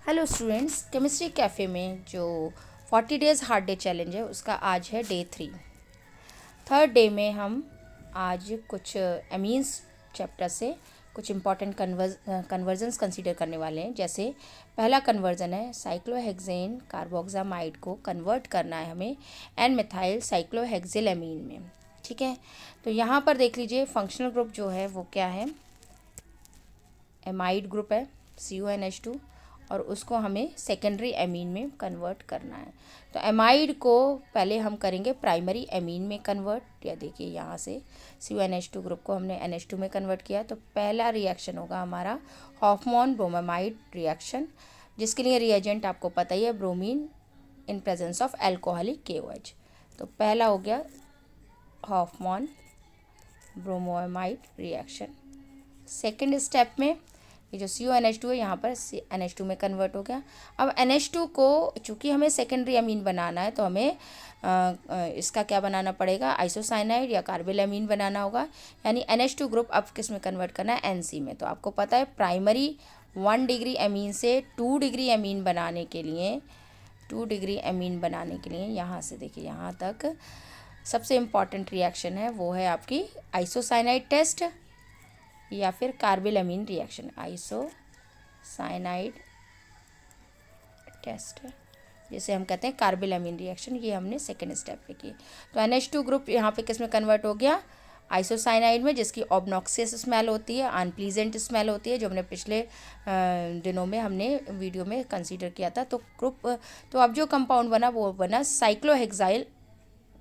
Hello students, chemistry cafe में जो 40 days hard day challenge है उसका आज है डे 3। थर्ड डे में हम आज कुछ एमीन्स चैप्टर से कुछ इम्पॉर्टेंट कन्वर्जन्स कंसीडर करने वाले हैं। जैसे पहला कन्वर्जन है साइक्लोहेक्सेन कार्बोक्सामाइड को कन्वर्ट करना है हमें एन मिथाइल साइक्लोहेक्सिलएमीन में। ठीक है, तो यहाँ पर देख लीजिए फंक्शनल ग्रुप जो है वो क्या है, एमाइड ग्रुप है CuNH2 और उसको हमें सेकेंडरी एमीन में कन्वर्ट करना है। तो एमाइड को पहले हम करेंगे प्राइमरी एमीन में कन्वर्ट। या देखिए यहाँ से CuNH2 ग्रुप को हमने NH2 में कन्वर्ट किया, तो पहला रिएक्शन होगा हमारा हॉफमैन ब्रोमामाइड रिएक्शन, जिसके लिए रिएजेंट आपको पता ही है, bromine in presence of alcoholic KOH। तो पहला हो गया Hofmann bromamide reaction. Second step में ये जो CuNH2 है यहाँ पर NH2 में कन्वर्ट हो गया। अब NH2 को चूँकि हमें सेकेंडरी अमीन बनाना है तो हमें इसका क्या बनाना पड़ेगा, आइसोसाइनाइड या कार्बिल अमीन बनाना होगा। यानी NH2 ग्रुप अब किस में कन्वर्ट करना है, NC में। तो आपको पता है प्राइमरी 1 डिग्री अमीन से 2 डिग्री अमीन बनाने के लिए, 2 डिग्री अमीन बनाने के लिए यहाँ से देखिए यहाँ तक सबसे इम्पॉर्टेंट रिएक्शन है वो है आपकी आइसोसाइनाइड टेस्ट या फिर कार्बिल अमीन रिएक्शन। आइसोसाइनाइड टेस्ट जिसे हम कहते हैं कार्बिल अमीन रिएक्शन, ये हमने सेकेंड स्टेप पे की। तो NH2 ग्रुप यहाँ पे किस में कन्वर्ट हो गया, आइसोसाइनाइड में, जिसकी ऑब्नॉक्सियस स्मेल होती है, अनप्लीजेंट स्मेल होती है, जो हमने पिछले दिनों में हमने वीडियो में कंसीडर किया था। तो ग्रुप तो अब जो कंपाउंड बना वो बना साइक्लोहेक्साइल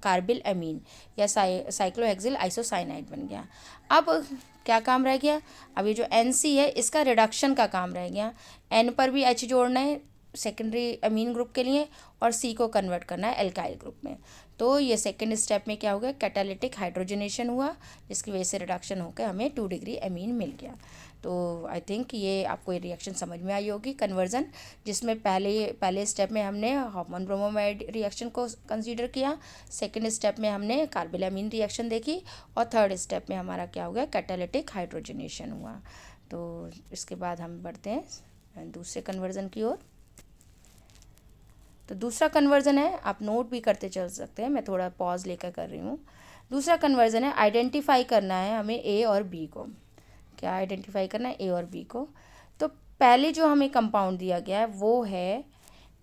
कार्बिल अमीन या साइक्लोहेक्सिल आइसोसाइनाइड बन गया। अब क्या काम रह गया, अब ये जो NC है इसका रिडक्शन का काम रह गया। N पर भी H जोड़ना है सेकेंडरी अमीन ग्रुप के लिए और C को कन्वर्ट करना है एल्काइल ग्रुप में। तो ये सेकेंड स्टेप में क्या हो गया, कैटालिटिक हाइड्रोजनेशन हुआ, जिसकी वजह से रिडक्शन होकर हमें 2 डिग्री अमीन मिल गया। तो आई थिंक ये आपको ये रिएक्शन समझ में आई होगी, कन्वर्जन, जिसमें पहले स्टेप में हमने हॉफमैन ब्रोमामाइड रिएक्शन को कंसीडर किया, सेकेंड स्टेप में हमने कार्बिल अमीन रिएक्शन देखी और थर्ड स्टेप में हमारा क्या हो गया, कैटालिटिक हाइड्रोजनेशन हुआ। तो इसके बाद हम बढ़ते हैं दूसरे कन्वर्जन की ओर। तो दूसरा कन्वर्जन है, आप नोट भी करते चल सकते हैं, मैं थोड़ा पॉज लेकर कर रही हूँ। दूसरा कन्वर्जन है आइडेंटिफाई करना है हमें A और B को। क्या आइडेंटिफाई करना है, A और B को। तो पहले जो हमें कंपाउंड दिया गया है वो है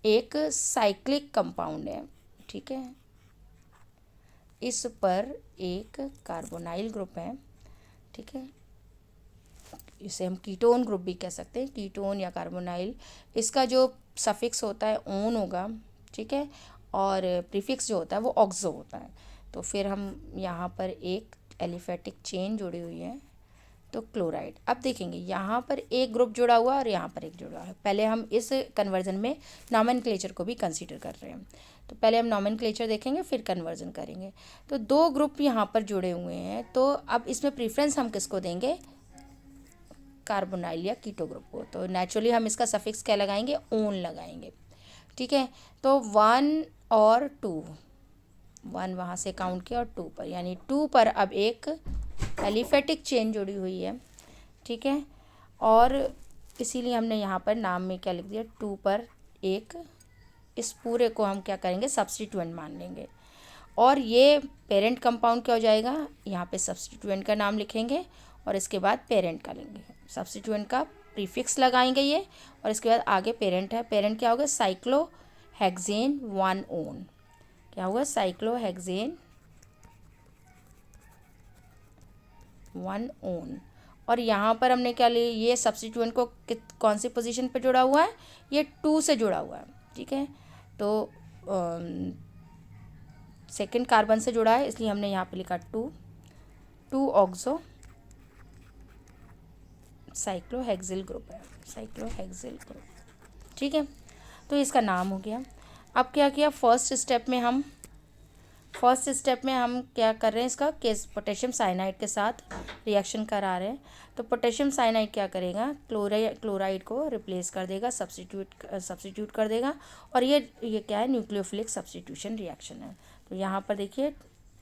एक साइक्लिक कंपाउंड है, ठीक है। इस पर एक कार्बोनाइल ग्रुप है, ठीक है। इसे हम कीटोन ग्रुप भी कह सकते हैं, कीटोन या कार्बोनाइल। इसका जो सफिक्स होता है ओन होगा, ठीक है, और प्रीफिक्स जो होता है वो ऑक्सो होता है। तो फिर हम यहाँ पर एक एलिफेटिक चेन जुड़ी हुई है, तो क्लोराइड। अब देखेंगे यहाँ पर एक ग्रुप जुड़ा हुआ है और यहाँ पर एक जुड़ा है। पहले हम इस कन्वर्जन में नॉमेनक्लेचर को भी कंसीडर कर रहे हैं, तो पहले हम नॉमेनक्लेचर देखेंगे फिर कन्वर्जन करेंगे। तो 2 ग्रुप यहाँ पर जुड़े हुए हैं, तो अब इसमें प्रीफरेंस हम किसको देंगे, कार्बोनाइल या कीटो ग्रुप को। तो नेचुरली हम इसका सफिक्स क्या लगाएंगे, ओन लगाएंगे, ठीक है। तो 1 और 2, 1 वहाँ से काउंट किया और 2 पर, यानी 2 पर अब एक एलिफेटिक चेन जुड़ी हुई है, ठीक है। और इसीलिए हमने यहाँ पर नाम में क्या लिख दिया, 2 पर एक, इस पूरे को हम क्या करेंगे, सब्स्टिट्यूएंट मान लेंगे। और ये पेरेंट कंपाउंड क्या हो जाएगा, यहाँ पे सब्स्टिट्यूएंट का नाम लिखेंगे और इसके बाद पेरेंट का लेंगे, सब्स्टिट्यूएंट का प्रीफिक्स लगाएंगे ये, और इसके बाद आगे पेरेंट है। पेरेंट क्या होगा, साइक्लोहेक्सेन 1 ओन। क्या होगा, साइक्लोहेक्सेन 1 ओन। और यहाँ पर हमने क्या लिया, ये सब्स्टिट्यूएंट को कौन सी पोजीशन पे जुड़ा हुआ है, ये 2 से जुड़ा हुआ है, ठीक है। तो सेकेंड कार्बन से जुड़ा है, इसलिए हमने यहाँ पे लिखा 2 ऑक्सो साइक्लोहेक्सिल ग्रुप है, साइक्लोहेक्सिल ग्रुप, ठीक है। तो इसका नाम हो गया। अब क्या किया, फर्स्ट स्टेप में हम क्या कर रहे हैं, इसका केस पोटेशियम साइनाइड के साथ रिएक्शन करा रहे हैं। तो पोटेशियम साइनाइड क्या करेगा, क्लोराइड को रिप्लेस कर देगा, सब्स्टिट्यूट कर देगा, और ये क्या है, न्यूक्लियोफिलिक सब्स्टिट्यूशन रिएक्शन है। तो यहाँ पर देखिए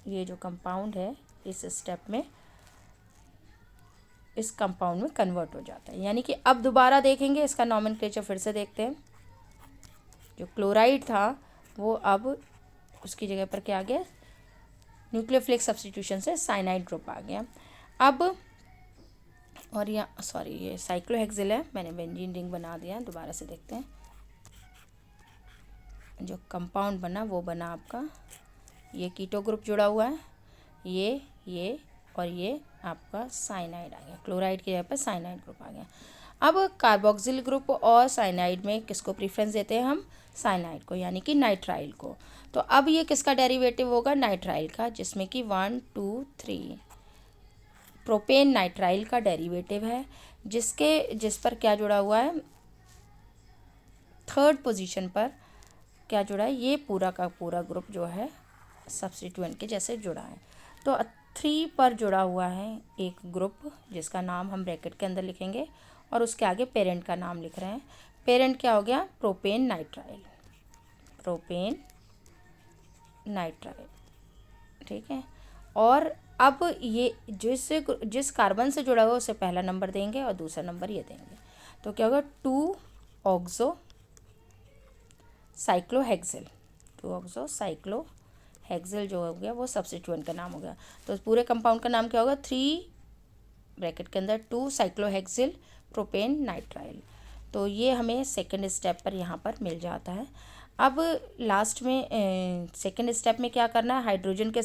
ये जो कंपाउंड है इस स्टेप में इस कंपाउंड में कन्वर्ट हो जाता है। यानी कि अब दोबारा देखेंगे, इसका नॉमेनक्लेचर फिर से देखते हैं। जो क्लोराइड था वो अब उसकी जगह पर क्या आ गया, न्यूक्लियोफिलिक सब्स्टिट्यूशन से साइनाइड ग्रुप आ गया। अब और यहाँ सॉरी ये साइक्लोहेक्सिल है, मैंने बेंजीन रिंग बना दिया है, दोबारा से देखते हैं। जो कंपाउंड बना वो बना आपका, ये कीटो ग्रुप जुड़ा हुआ है, ये और ये आपका साइनाइड आ गया, क्लोराइड की जगह पर साइनाइड ग्रुप आ गया। अब कार्बोक्सिल ग्रुप और साइनाइड में किसको प्रेफरेंस देते हैं हम, साइनाइड को, यानी कि नाइट्राइल को। तो अब ये किसका डेरिवेटिव होगा, नाइट्राइल का, जिसमें कि 1 2 3 प्रोपेन नाइट्राइल का डेरिवेटिव है, जिस पर क्या जुड़ा हुआ है, थर्ड पोजीशन पर क्या जुड़ा है, ये पूरा का पूरा ग्रुप जो है सब्स्टिट्यूएंट के जैसे जुड़ा है। तो 3 पर जुड़ा हुआ है एक ग्रुप जिसका नाम हम ब्रैकेट के अंदर लिखेंगे और उसके आगे पेरेंट का नाम लिख रहे हैं। पेरेंट क्या हो गया, प्रोपेन नाइट्राइल, प्रोपेन नाइट्राइल, ठीक है। और अब ये जिस कार्बन से जुड़ा हुआ उसे पहला नंबर देंगे और दूसरा नंबर ये देंगे, तो क्या होगा 2 ऑक्सो साइक्लोहेक्सिल, 2 ऑक्सो साइक्लोहेक्सिल जो हो गया वो सब्स्टिट्यूएंट का नाम हो गया। तो पूरे कंपाउंड का नाम क्या होगा, 3 ब्रैकेट के अंदर 2 साइक्लोहेक्सिल प्रोपेन नाइट्राइल। तो ये हमें सेकंड स्टेप पर यहाँ पर मिल जाता है। अब लास्ट में सेकंड स्टेप में क्या करना है, हाइड्रोजन के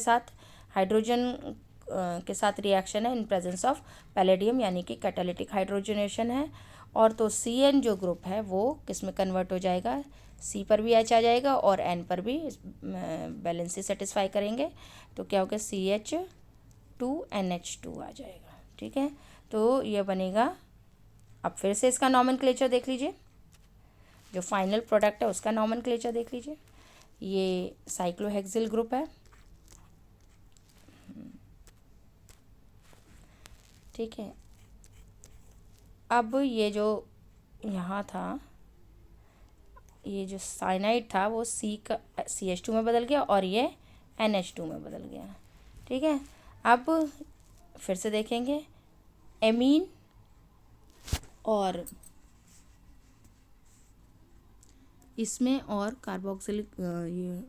साथ रिएक्शन है इन प्रेजेंस ऑफ पैलेडियम, यानी कि कैटालिटिक हाइड्रोजनेशन है। और तो CN जो ग्रुप है वो किस में कन्वर्ट हो जाएगा, C पर भी H आ जाएगा और N पर भी बैलेंस सेटिस्फाई करेंगे, तो क्या होगा CH2NH2 आ जाएगा, ठीक है। तो ये बनेगा, अब फिर से इसका नॉमेनक्लेचर देख लीजिए, जो फाइनल प्रोडक्ट है उसका नॉमेनक्लेचर देख लीजिए। ये साइक्लोहेक्सिल ग्रुप है, ठीक है। अब ये जो यहाँ था, ये जो साइनाइड था वो CH2 में बदल गया और ये NH2 में बदल गया, ठीक है। अब फिर से देखेंगे, एमीन और इसमें और कार्बोक्सिल ये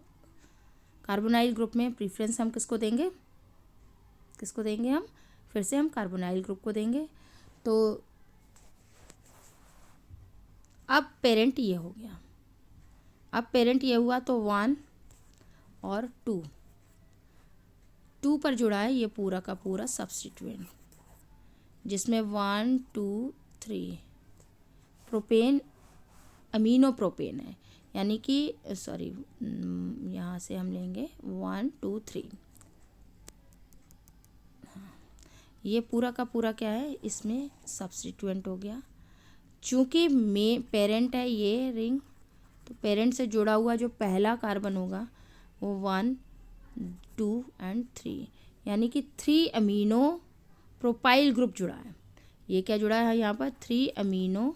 कार्बोनाइल ग्रुप में प्रीफरेंस हम किसको देंगे हम फिर से हम कार्बोनाइल ग्रुप को देंगे। तो अब पेरेंट ये हो गया, अब पेरेंट ये हुआ तो 1 और 2 पर जुड़ा है ये पूरा का पूरा सब्स्टिट्यूएंट, जिसमें 1 2 3 प्रोपेन अमीनो प्रोपेन है, यानी कि सॉरी यहाँ से हम लेंगे 1 2 3, ये पूरा का पूरा क्या है, इसमें सब्स्टिट्यूएंट हो गया। चूँकि पेरेंट है ये रिंग, तो पेरेंट से जुड़ा हुआ जो पहला कार्बन होगा वो 1 2 और 3, यानी कि 3 अमीनो प्रोपाइल ग्रुप जुड़ा है। ये क्या जुड़ा है यहाँ पर, 3 अमीनो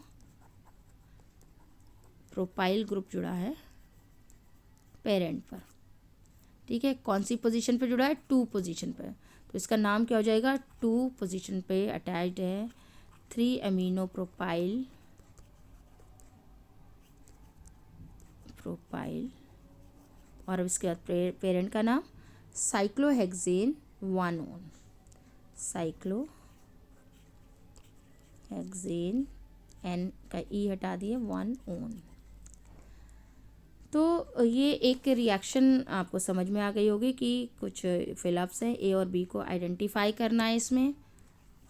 प्रोपाइल ग्रुप जुड़ा है पेरेंट पर, ठीक है। कौन सी पोजीशन पे जुड़ा है, 2 पोजीशन पर, तो इसका नाम क्या हो जाएगा, 2 पोजीशन पे अटैच्ड है 3 अमीनो प्रोपाइल और अब इसके बाद पेरेंट का नाम साइक्लोहेक्सेन 1 ओन, साइक्लोहेक्सेन N का E हटा दिए 1 ओन। तो ये एक रिएक्शन आपको समझ में आ गई होगी कि कुछ फिलअप्स हैं, A और B को आइडेंटिफाई करना है। इसमें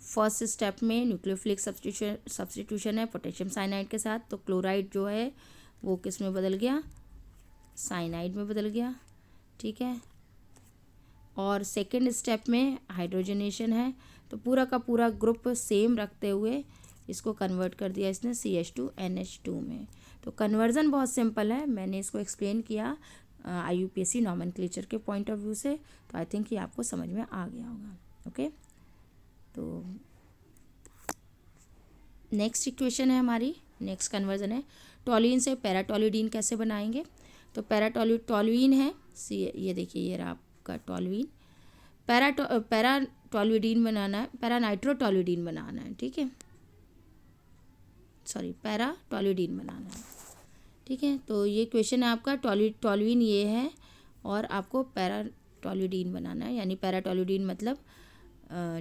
फर्स्ट स्टेप में न्यूक्लियोफिलिक सब्स्टिट्यूशन है पोटेशियम साइनाइड के साथ, तो क्लोराइड जो है वो किस में बदल गया, साइनाइड में बदल गया, ठीक है। और सेकेंड स्टेप में हाइड्रोजनेशन है, तो पूरा का पूरा ग्रुप सेम रखते हुए इसको कन्वर्ट कर दिया इसने CH2NH2 में। तो कन्वर्जन बहुत सिंपल है, मैंने इसको एक्सप्लेन किया IUPAC नॉमेनक्लेचर के पॉइंट ऑफ व्यू से, तो आई थिंक ये आपको समझ में आ गया होगा। ओके, तो नेक्स्ट इक्वेशन है हमारी, नेक्स्ट कन्वर्जन है टॉल्यूइन से पैराटोल्यूडीन कैसे बनाएंगे। तो टॉल्यूइन है ये देखिए, ये रहा आपका टॉल्यूइन, पैराटोल्यूडीन बनाना है, पैरानाइट्रोटोल्यूडीन बनाना है, ठीक है, सॉरी पैराटोल्यूडीन बनाना है। ठीक है, तो ये क्वेश्चन है आपका। टॉल्यूइन ये है और आपको पैराटोल्यूडीन बनाना है, यानी पैराटोल्यूडीन मतलब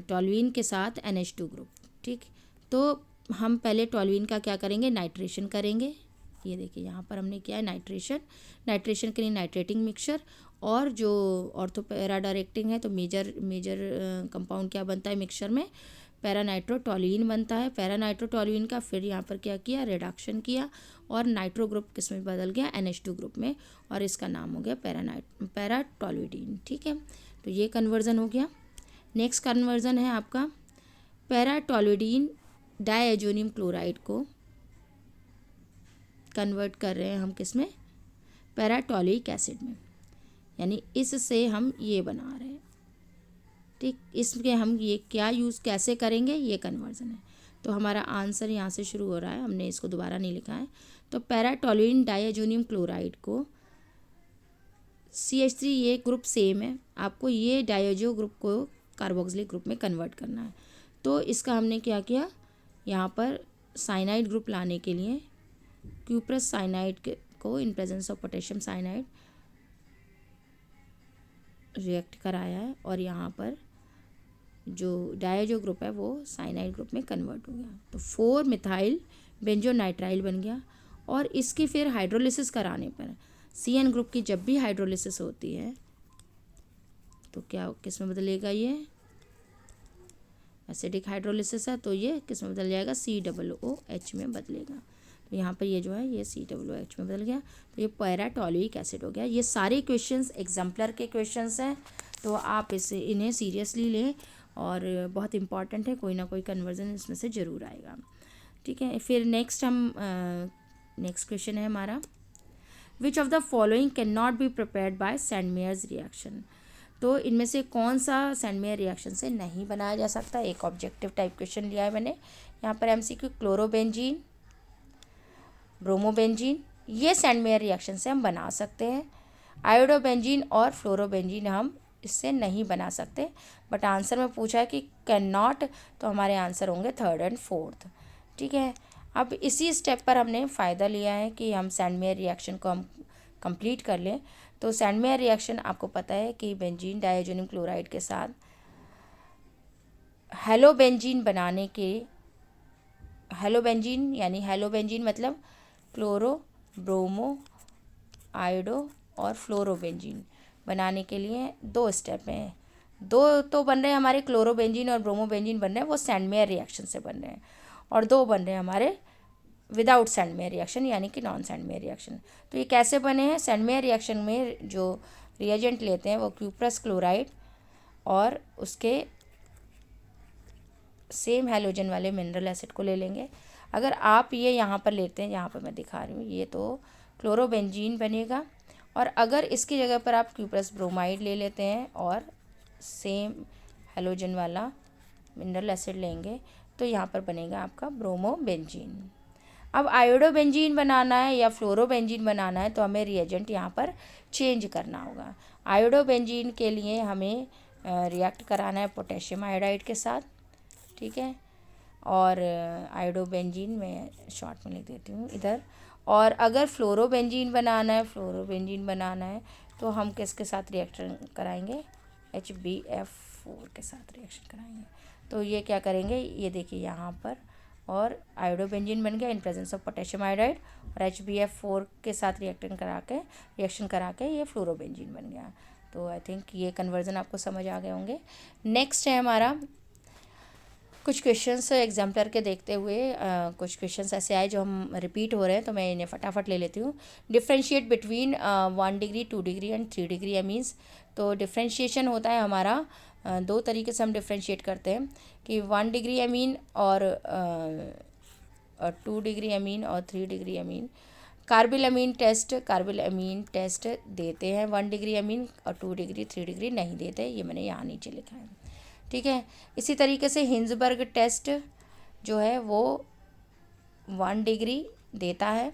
टॉल्यूइन के साथ NH2 ग्रुप। ठीक, तो हम पहले टॉल्यूइन का क्या करेंगे, नाइट्रेशन करेंगे। ये देखिए यहाँ पर हमने किया है नाइट्रेशन के लिए नाइट्रेटिंग मिक्सचर। और जो ऑर्थो पैरा डायरेक्टिंग है तो मेजर कंपाउंड क्या बनता है मिक्सचर में, पैरानाइट्रोटोल्यूइन बनता है। पैरानाइट्रोटोल्यूइन का फिर यहाँ पर क्या किया, रिडक्शन किया और नाइट्रो ग्रुप किस में बदल गया, NH2 ग्रुप में, और इसका नाम हो गया पैराटोल्यूडीन। ठीक है, तो ये कन्वर्जन हो गया। नेक्स्ट कन्वर्जन है आपका पैराटोल्यूडीन डायजोनियम क्लोराइड को कन्वर्ट कर रहे हैं हम किस में, पैराटोलिक एसिड में, यानी इससे हम ये बना रहे हैं। ठीक, इसके हम ये क्या यूज़ कैसे करेंगे, ये कन्वर्जन है। तो हमारा आंसर यहाँ से शुरू हो रहा है, हमने इसको दोबारा नहीं लिखा है। तो पैराटोल्यूइन डायजोनियम क्लोराइड को CH3, ये ग्रुप सेम है, आपको ये डायजो ग्रुप को कार्बोक्सिलिक ग्रुप में कन्वर्ट करना है। तो इसका हमने क्या किया, यहाँ पर साइनाइड ग्रुप लाने के लिए क्यूप्रस साइनाइड को in presence of potassium cyanide react कराया है और यहाँ पर जो डायजो ग्रुप है वो साइनाइड ग्रुप में कन्वर्ट हो गया। तो 4 मिथाइल बेंजोनाइट्राइल बन गया। और इसकी फिर हाइड्रोलिसिस कराने पर CN ग्रुप की जब भी हाइड्रोलिसिस होती है तो क्या किस में बदलेगा, ये एसिडिक हाइड्रोलिसिस है तो ये किस में बदल जाएगा, COOH में बदलेगा। तो यहाँ पर ये जो है ये COOH में बदल गया, तो ये पैराटोलिक एसिड हो गया। ये सारे क्वेश्चंस एग्जाम्पलर के क्वेश्चंस हैं, तो आप इन्हें सीरियसली लें और बहुत इंपॉर्टेंट है, कोई ना कोई कन्वर्जन इसमें से ज़रूर आएगा। ठीक है, फिर नेक्स्ट क्वेश्चन है हमारा, which of the following can not be prepared by Sandmeyer's reaction. तो इनमें से कौन सा सैंडमेयर रिएक्शन से नहीं बनाया जा सकता। एक ऑब्जेक्टिव टाइप क्वेश्चन लिया है मैंने यहाँ पर MCQ। क्लोरोबेंजीन, ब्रोमोबेंजीन, ये सैंडमेयर रिएक्शन से हम बना सकते हैं। आयोडोबेंजीन और फ्लोरोबेंजीन हम इससे नहीं बना सकते, बट आंसर में पूछा है कि कैन नॉट, तो हमारे आंसर होंगे 3rd और 4th। ठीक है, अब इसी स्टेप पर हमने फ़ायदा लिया है कि हम सैंडमेयर रिएक्शन को हम कंप्लीट कर लें। तो सैंडमेयर रिएक्शन आपको पता है कि बेंजीन डायजोनियम क्लोराइड के साथ हेलोबेंजीन बनाने के, हेलोबेंजीन यानी हेलोबेंजीन मतलब क्लोरो, ब्रोमो, आयोडो और फ्लोरोबेंजीन बनाने के लिए 2 स्टेप हैं। 2 तो बन रहे हैं हमारे क्लोरोबेंजीन और ब्रोमोबेंजीन बन रहे हैं, वो सैंडमेयर रिएक्शन से बन रहे हैं, और 2 बन रहे हैं हमारे विदाउट सैंडमेयर रिएक्शन यानी कि नॉन सैंडमेयर रिएक्शन। तो ये कैसे बने हैं, सैंडमेयर रिएक्शन में जो रिएजेंट लेते हैं वो क्यूप्रस क्लोराइड और उसके सेम हैलोजन वाले मिनरल एसिड को ले लेंगे। अगर आप ये यहाँ पर लेते हैं, यहाँ पर मैं दिखा रही हूँ, ये तो क्लोरोबेंजीन बनेगा, और अगर इसकी जगह पर आप क्यूप्रस ब्रोमाइड ले लेते हैं और सेम हैलोजन वाला मिनरल एसिड लेंगे तो यहाँ पर बनेगा आपका ब्रोमोबेंजीन। अब आयोडोबेंजीन बनाना है या फ्लोरोबेंजीन बनाना है तो हमें रिएजेंट यहाँ पर चेंज करना होगा। आयोडोबेंजीन के लिए हमें रिएक्ट कराना है पोटेशियम आयोडाइड के साथ। ठीक है, और आयोडोबेंजीन मैं शॉर्ट में लिख देती हूँ इधर। और अगर फ्लोरोबेंजीन बनाना है तो हम किसके साथ रिएक्शन कराएंगे, HbF4 के साथ रिएक्शन कराएंगे। तो ये क्या करेंगे, ये देखिए यहाँ पर, और आयोडोबेंजीन बन गया in presence of potassium iodide, और HbF4 के साथ रिएक्शन करा के ये फ्लोरोबेंजीन बन गया। तो आई थिंक ये कन्वर्जन आपको समझ आ गए होंगे। नेक्स्ट है हमारा कुछ क्वेश्चंस एग्जाम्पलर के देखते हुए, कुछ क्वेश्चंस ऐसे आए जो हम रिपीट हो रहे हैं तो मैं इन्हें फटाफट ले लेती हूँ। Differentiate between 1 degree 2 degree and 3 degree amines. तो डिफ्रेंशिएशन होता है हमारा 2 तरीके से हम डिफ्रेंशिएट करते हैं कि 1 डिग्री एमीन और 2 डिग्री एमीन और 3 डिग्री एमीन। कार्बिल अमीन टेस्ट देते हैं 1 डिग्री एमीन और 2 डिग्री 3 डिग्री नहीं देते, ये मैंने यहाँ नीचे लिखा है। ठीक है, इसी तरीके से हिंजबर्ग टेस्ट जो है वो 1 डिग्री देता है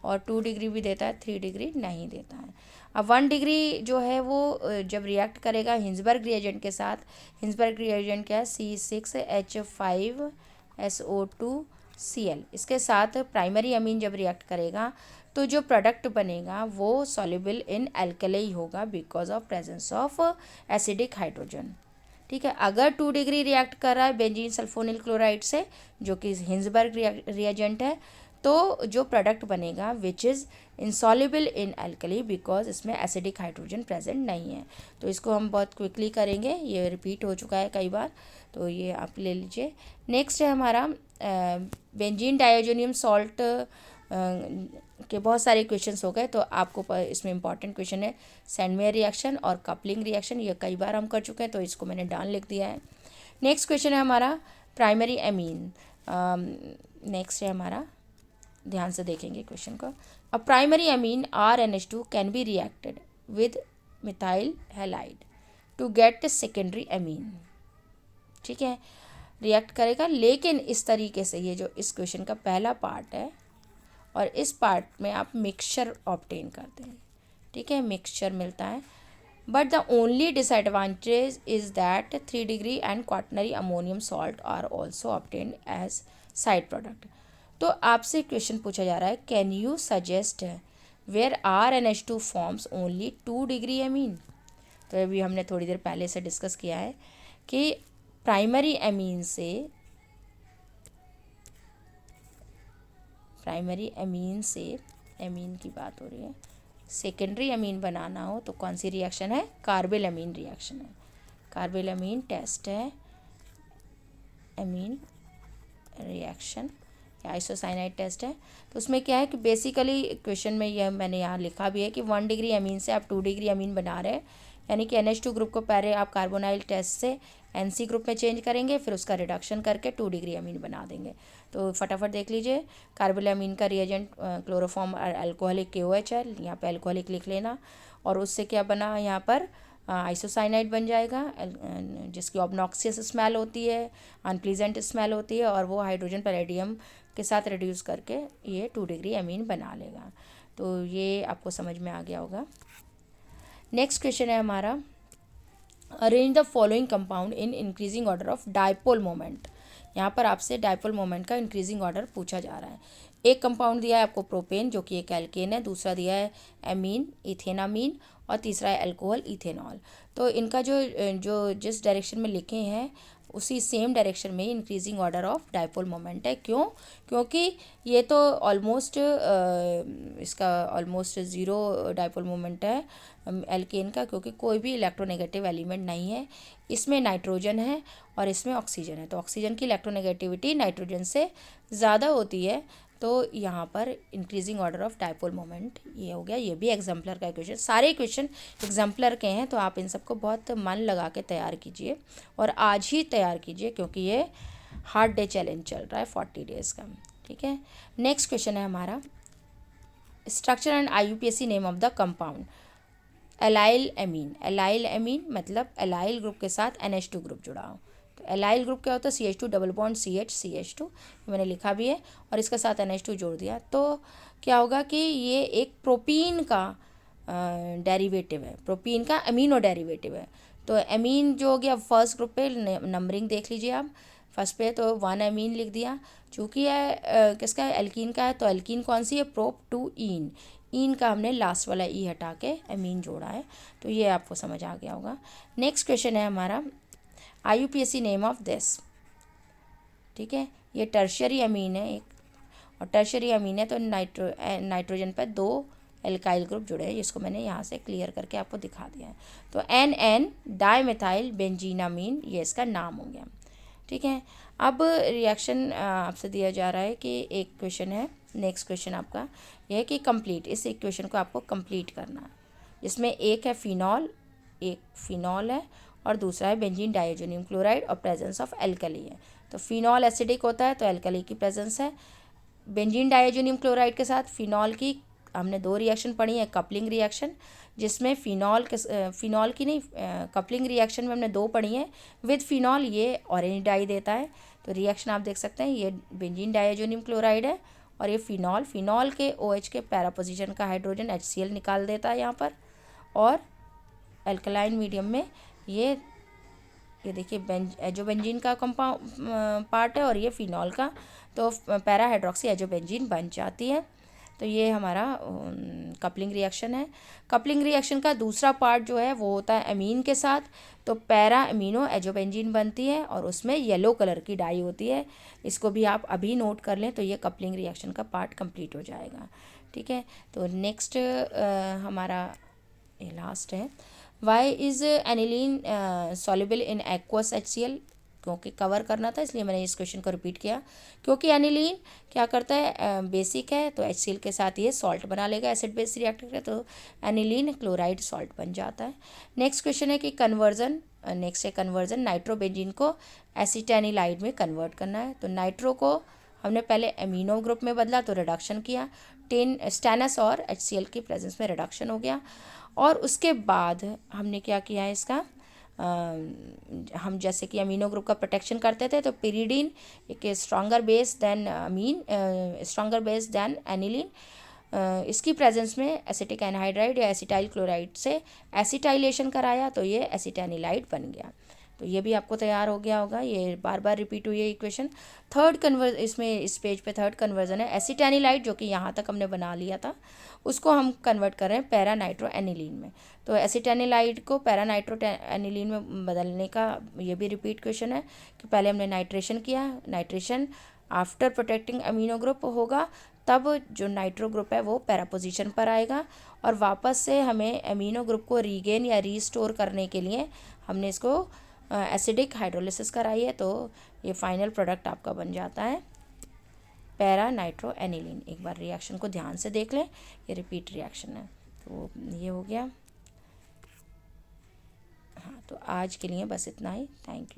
और 2 डिग्री भी देता है, 3 डिग्री नहीं देता है। अब 1 डिग्री जो है वो जब रिएक्ट करेगा हिंजबर्ग रिएजेंट के साथ, हिंजबर्ग रिएजेंट क्या है, C6H5SO2 Cl। इसके साथ प्राइमरी अमीन जब रिएक्ट करेगा तो जो प्रोडक्ट बनेगा वो सॉल्युबल इन एल्कली होगा because of presence of acidic hydrogen. ठीक है, अगर 2 डिग्री रिएक्ट कर रहा है बेंजीन सल्फोनिल क्लोराइड से, जो कि हिंसबर्ग रिएजेंट है, तो जो प्रोडक्ट बनेगा which is insoluble in alkali because इसमें एसिडिक हाइड्रोजन प्रेजेंट नहीं है। तो इसको हम बहुत क्विकली करेंगे, ये रिपीट हो चुका है कई बार, तो ये आप ले लीजिए। नेक्स्ट है हमारा बेंजीन डायोजोनियम सॉल्ट के बहुत सारे क्वेश्चंस हो गए, तो आपको इसमें इंपॉर्टेंट क्वेश्चन है सैंडमेयर रिएक्शन और कपलिंग रिएक्शन, ये कई बार हम कर चुके हैं तो इसको मैंने डाल लिख दिया है। नेक्स्ट क्वेश्चन है हमारा प्राइमरी एमीन। नेक्स्ट है हमारा, ध्यान से देखेंगे क्वेश्चन को। A primary amine RNH2 can be reacted with methyl halide to get secondary amine. ठीक है, रिएक्ट करेगा, लेकिन इस तरीके से, ये जो इस क्वेश्चन का पहला पार्ट है और इस पार्ट में आप मिक्सचर ऑब्टेन करते हैं। ठीक है, मिक्सचर मिलता है, but the only disadvantage is that 3 degree and quaternary ammonium salt are also obtained as side product. तो आपसे क्वेश्चन पूछा जा रहा है, can you suggest where RNH2 forms only 2 degree amine. तो अभी हमने थोड़ी देर पहले से डिस्कस किया है कि प्राइमरी एमीन से एमीन की बात हो रही है, सेकेंडरी एमीन बनाना हो तो कौन सी रिएक्शन है, कार्बिल एमीन रिएक्शन है। कार्बिल एमीन टेस्ट है, एमीन रिएक्शन या आइसोसाइनाइड टेस्ट है। तो उसमें क्या है कि बेसिकली क्वेश्चन में यह मैंने यहाँ लिखा भी है कि 1 डिग्री एमीन से आप 2 डिग्री एमीन बना रहे हैं, यानी कि NH2 ग्रुप को पहले आप कार्बोनाइल टेस्ट से NC ग्रुप में चेंज करेंगे, फिर उसका रिडक्शन करके 2 डिग्री एमीन बना देंगे। तो फटाफट देख लीजिए, कार्बिल एमीन का रिएजेंट क्लोरोफॉर्म अल्कोहलिक KOH है, यहाँ पे अल्कोहलिक लिख लेना, और उससे क्या बना यहाँ पर आइसोसाइनाइड बन जाएगा, जिसकी ऑब्नॉक्सियस स्मेल होती है, अनप्लीजेंट स्मेल होती है, और वो हाइड्रोजन पैलेडियम के साथ रिड्यूस करके ये 2 डिग्री एमीन बना लेगा। तो ये आपको समझ में आ गया होगा। नेक्स्ट क्वेश्चन है हमारा, arrange the following compound in increasing order of dipole moment. यहाँ पर आपसे डायपोल मोमेंट का इंक्रीजिंग ऑर्डर पूछा जा रहा है। एक कंपाउंड दिया है आपको प्रोपेन, जो कि एक एल्केन है, दूसरा दिया है एमीन इथेनामीन, और तीसरा है अल्कोहल इथेनॉल। तो इनका जो जिस डायरेक्शन में लिखे हैं उसी सेम डायरेक्शन में increasing order of dipole moment है। क्यों? क्योंकि ये तो ऑलमोस्ट इसका ऑलमोस्ट ज़ीरो डायपोल मोमेंट है एल्केन का, क्योंकि कोई भी इलेक्ट्रोनेगेटिव एलिमेंट नहीं है। इसमें नाइट्रोजन है और इसमें ऑक्सीजन है, तो ऑक्सीजन की इलेक्ट्रोनेगेटिविटी नाइट्रोजन से ज़्यादा होती है, तो यहाँ पर increasing order of dipole moment ये हो गया। ये भी एग्जाम्पलर का क्वेश्चन, सारे क्वेश्चन एग्जाम्पलर के हैं, तो आप इन सबको बहुत मन लगा के तैयार कीजिए और आज ही तैयार कीजिए, क्योंकि ये हार्ड डे चैलेंज चल रहा है 40 डेज़ का। ठीक है, नेक्स्ट क्वेश्चन है हमारा, structure and IUPAC name of the compound. Allyl amine, allyl amine मतलब एलाइल ग्रुप के साथ NH2 ग्रुप जुड़ा हो। तो एलाइल ग्रुप क्या होता है, CH2 डबल बॉन्ड CH2, मैंने लिखा भी है, और इसके साथ NH2 जोड़ दिया, तो क्या होगा कि ये एक प्रोपीन का डेरिवेटिव है, प्रोपीन का अमीनो डेरिवेटिव है। तो एमीन जो हो गया फर्स्ट ग्रुप पे, नंबरिंग देख लीजिए आप, फर्स्ट पे तो 1 एमीन लिख दिया, चूँकि है किसका है, एल्कीन का है, तो एल्कीन कौन सी है, प्रोप 2 ईन, ईन का हमने लास्ट वाला ई हटा के एमीन जोड़ा है। तो ये आपको समझ आ गया होगा। नेक्स्ट क्वेश्चन है हमारा, IUPAC नेम ऑफ दिस। ठीक है, ये टर्शियरी अमीन है एक, और टर्शियरी अमीन है तो नाइट्रोजन पर 2 एल्काइल ग्रुप जुड़े हैं, जिसको मैंने यहाँ से क्लियर करके आपको दिखा दिया है। तो NN डाइमेथाइल बेंजीनामीन, ये इसका नाम हो गया। ठीक है, अब रिएक्शन आपसे दिया जा रहा है कि एक क्वेश्चन है, नेक्स्ट क्वेश्चन आपका यह है कि कंप्लीट, इस इक्वेशन को आपको कंप्लीट करना है, जिसमें एक है फिनॉल, एक फिनॉल है, और दूसरा है बेंजीन डाइजोनियम क्लोराइड और प्रेजेंस ऑफ एल्कली है। तो फिनॉल एसिडिक होता है, तो एल्कली की प्रेजेंस है। बेंजीन डाइजोनियम क्लोराइड के साथ फिनॉल की हमने 2 रिएक्शन पढ़ी है, कपलिंग रिएक्शन, जिसमें फिनॉल की नहीं, कपलिंग रिएक्शन में हमने 2 पढ़ी हैं। विद फिनॉल ये ऑरेंज डाई देता है, तो रिएक्शन आप देख सकते हैं, ये बेंजीन डाइजोनियम क्लोराइड है और ये फिनॉल के OH के पैरा पोजीशन का हाइड्रोजन HCl निकाल देता है यहाँ पर, और अल्कलाइन मीडियम में ये देखिए जो बेंजीन का कंपाउंड पार्ट है, और ये फिनॉल का तो पैरा हाइड्रोक्सी एजोबेंजीन बन जाती है। तो ये हमारा कपलिंग रिएक्शन है। कपलिंग रिएक्शन का दूसरा पार्ट जो है वो होता है अमीन के साथ। तो पैरा अमीनो एजोबेंजीन बनती है और उसमें येलो कलर की डाई होती है। इसको भी आप अभी नोट कर लें तो ये कपलिंग रिएक्शन का पार्ट कंप्लीट हो जाएगा। ठीक है, तो नेक्स्ट हमारा ये लास्ट है, why is aniline soluble in aqueous HCl। क्योंकि कवर करना था इसलिए मैंने इस क्वेश्चन को रिपीट किया। क्योंकि एनिलीन क्या करता है, बेसिक है, तो HCl के साथ ये सॉल्ट बना लेगा, एसिड बेस रिएक्ट करके, तो एनिलीन क्लोराइड सॉल्ट बन जाता है। नेक्स्ट क्वेश्चन है कि कन्वर्जन, नेक्स्ट है कन्वर्जन, नाइट्रोबेंजीन को एसिटेनिलाइड में कन्वर्ट करना है। तो नाइट्रो को हमने पहले एमिनो ग्रुप में बदला तो रिडक्शन किया, स्टेनस और HCl की प्रेजेंस में रिडक्शन हो गया। और उसके बाद हमने क्या किया है इसका, हम जैसे कि अमीनो ग्रुप का प्रोटेक्शन करते थे, तो पिरीडीन एक स्ट्रॉन्गर बेस देन अमीन, स्ट्रॉन्गर बेस देन एनिलीन, इसकी प्रेजेंस में एसिटिक एनहाइड्राइड या एसिटाइल क्लोराइड से एसिटाइलेशन कराया तो ये एसिटेनिलाइड बन गया। तो ये भी आपको तैयार हो गया होगा, ये बार बार रिपीट हुई है इक्वेशन। इसमें इस पेज पे थर्ड कन्वर्जन है, एसिटेनिलाइड जो कि यहाँ तक हमने बना लिया था उसको हम कन्वर्ट कर रहे हैं पैरा नाइट्रो एनिलीन में। तो एसिटेनिलाइड को पैरा नाइट्रो एनिलीन में बदलने का ये भी रिपीट क्वेश्चन है कि पहले हमने नाइट्रेशन किया, nitration after protecting amino group होगा, तब जो नाइट्रो ग्रुप है वो पैरा पोजीशन पर आएगा और वापस से हमें अमीनो ग्रुप को रीगेन या रीस्टोर करने के लिए हमने इसको एसिडिक हाइड्रोलिसिस कराई है। तो ये फाइनल प्रोडक्ट आपका बन जाता है पैरा नाइट्रो एनिलीन। एक बार रिएक्शन को ध्यान से देख लें, ये रिपीट रिएक्शन है। तो ये हो गया। हाँ, तो आज के लिए बस इतना ही। Thank you.